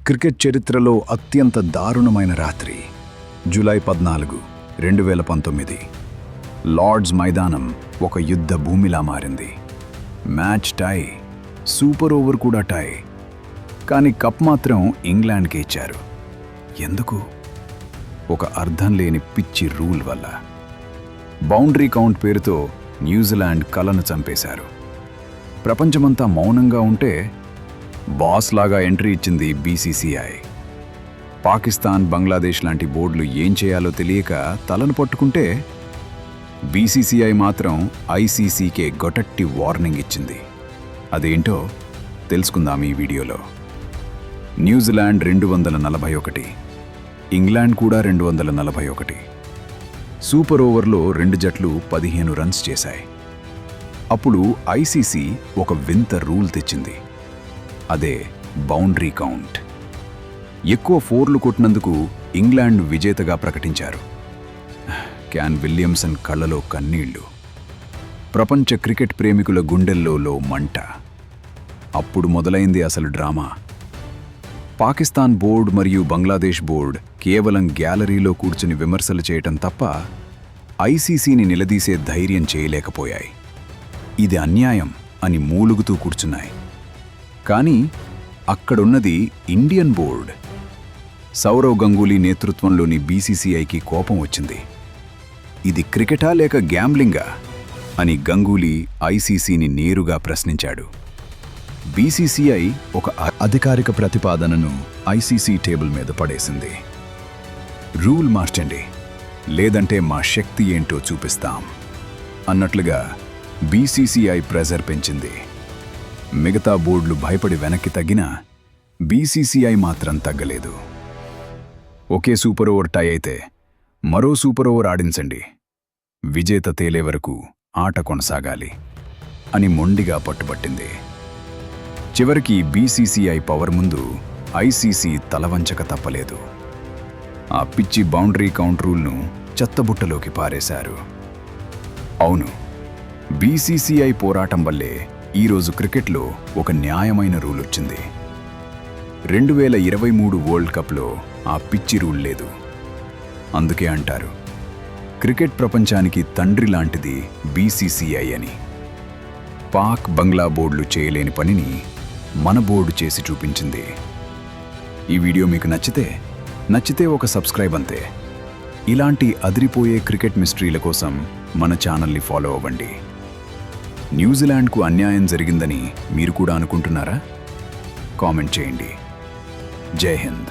Cricket చరిత్రలో అత్యంత దారుణమైన రాత్రి జూలై 14, 2019. లార్డ్స్ మైదానం ఒక యుద్ధ భూమిలా మారింది. మ్యాచ్ టై, సూపర్ ఓవర్ కూడా టై. కానీ కప్ మాత్రం ఇంగ్లాండ్కే ఇచ్చారు. ఎందుకు? ఒక అర్థం లేని పిచ్చి రూల్ వల్ల. బౌండరీ కౌంట్ పేరుతో న్యూజిలాండ్ కలను చంపేశారు. ప్రపంచమంతా మౌనంగా ఉంటే బాస్ లాగా ఎంట్రీ ఇచ్చింది బీసీసీఐ. పాకిస్తాన్, బంగ్లాదేశ్ లాంటి బోర్డులు ఏం చేయాలో తెలియక తలను పట్టుకుంటే బీసీసీఐ మాత్రం ఐసీసీకే గొటట్టి వార్నింగ్ ఇచ్చింది. అదేంటో తెలుసుకుందాం ఈ వీడియోలో. న్యూజిలాండ్ 241, ఇంగ్లాండ్ కూడా 241. సూపర్ ఓవర్లో రెండు జట్లు 15 రన్స్ చేశాయి. అప్పుడు ఐసీసీ ఒక వింత రూల్ తెచ్చింది. అదే బౌండరీ కౌంట్. ఎక్కువ 4లు కొట్టినందుకు ఇంగ్లాండ్ విజేతగా ప్రకటించారు. క్యాన్ విలియమ్సన్ కళ్ళలో కన్నీళ్లు. ప్రపంచ క్రికెట్ ప్రేమికుల గుండెల్లో మంట. అప్పుడు మొదలైంది అసలు డ్రామా. పాకిస్తాన్ బోర్డు మరియు బంగ్లాదేశ్ బోర్డు కేవలం గ్యాలరీలో కూర్చుని విమర్శలు చేయటం తప్ప ఐసీసీని నిలదీసే ధైర్యం చేయలేకపోయాయి. ఇది అన్యాయం అని మూలుగుతూ కూర్చున్నాయి. కానీ అక్కడున్నది ఇండియన్ బోర్డు. సౌరవ్ గంగూలీ నేతృత్వంలోని బీసీసీఐకి కోపం వచ్చింది. ఇది క్రికెటా లేక గ్యాంబ్లింగా అని గంగూలీ ఐసీసీని నేరుగా ప్రశ్నించాడు. బీసీసీఐ ఒక అధికారిక ప్రతిపాదనను ఐసీసీ టేబుల్ మీద పడేసింది. రూల్ మార్చండి, లేదంటే మా శక్తి ఏంటో చూపిస్తాం అన్నట్లుగా బీసీసీఐ ప్రెజర్ పెంచింది. మిగతా బోర్డులు భయపడి వెనక్కి తగ్గినా బీసీసీఐ మాత్రం తగ్గలేదు. ఒకే సూపర్ ఓవర్ టై అయితే మరో సూపర్ ఓవర్ ఆడించండి, విజేత తేలే వరకు ఆట కొనసాగాలి అని మొండిగా పట్టుబట్టింది. చివరికి బీసీసీఐ పవర్ ముందు ఐసీసీ తలవంచక తప్పలేదు. ఆ పిచ్చి బౌండరీ కౌంట్ రూల్ను చెత్తబుట్టలోకి పారేశారు. అవును, బీసీసీఐ పోరాటం వల్లే ఈరోజు క్రికెట్లో ఒక న్యాయమైన రూల్ వచ్చింది. 2023 వరల్డ్ కప్లో ఆ పిచ్చి రూల్ లేదు. అందుకే అంటారు క్రికెట్ ప్రపంచానికి తండ్రి లాంటిది బీసీసీఐ అని. పాక్, బంగ్లా బోర్డులు చేయలేని పనిని మన బోర్డు చేసి చూపించింది. ఈ వీడియో మీకు నచ్చితే ఒక సబ్స్క్రైబ్ అంతే. ఇలాంటి అదిరిపోయే క్రికెట్ మిస్టరీల కోసం మన ఛానల్ని ఫాలో అవ్వండి. న్యూజిలాండ్కు అన్యాయం జరిగిందని మీరు కూడా అనుకుంటున్నారా? కామెంట్ చేయండి. జై హింద్.